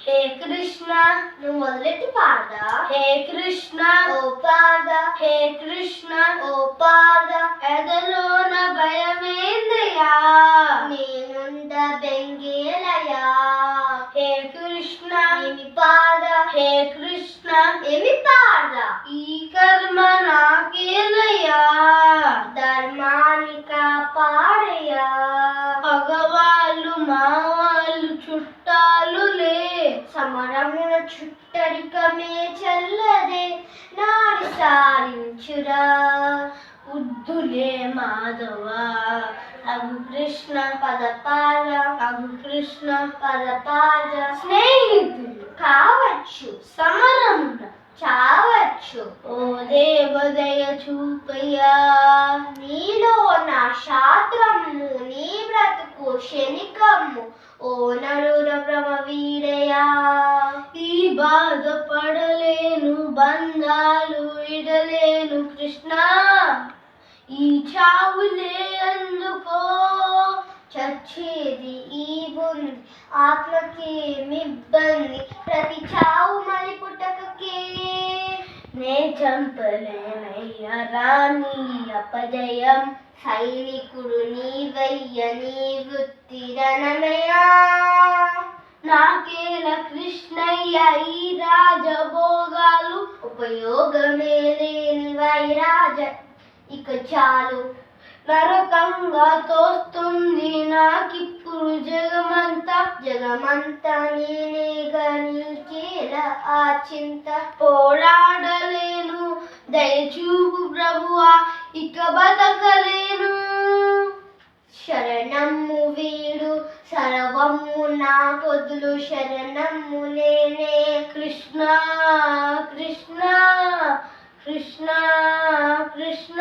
హే కృష్ణ నువ్వు మొదలెట్టి పాడదా? హే కృష్ణ ఓ పాద, హే కృష్ణ ఓ పాద, ఎదలోన భయమేందయ్యా నేనుంద బెంగేలయా. హే కృష్ణ ఏమి పాద, హే కృష్ణ ఏమి పాద, ఈ కర్మ నాకేలయ్యా ధర్మాన్ని కాపాడయా. పగవాళ్ళు మావాళ్ళు చుట్టాలులే సమరమున చుట్టరికమే చల్లదే నాడి సారించురా. ఉద్దులే మాధవ అగు కృష్ణ పదపాద, అగు కృష్ణ పదపాద, స్నేహితులు కావచ్చు సమరమున చావచ్చు. ఓ దేవదయ చూపయ్యా నీలో నా శాస్త్రము, నీ బ్రతుకు క్షణికము. ఓ నరుర భ్రమ వీడయా. ఈ బాధపడలేను బంధాలు విడలేను కృష్ణ ఈ చావులే అందుకో చచ్చేది ఈ బుంది ఆత్మకేమిబ్బంది, ప్రతి చావు మలి పుట్టకకే. నే చంపలేనయ్య రాణి అపజయం సైనికుడు నీవయ్య నీ వృత్తి రణమయా. నాకేల కృష్ణయ్య ఈ రాజభోగాలు ఉపయోగమే లేని వైరాజ ఇక చాలు. నరకంగా తోస్తుంది నాకిప్పుడు జగమంతా జగమంతా నేనేగా నీకేల ఆ చింత. పోరాడలేను దయచూపు ప్రభువా ఇక బతకలేను. శరణమ్ము వీడు సర్వమ్ము నా పొదులు, శరణమ్ము నేనే. కృష్ణ కృష్ణ కృష్ణ కృష్ణ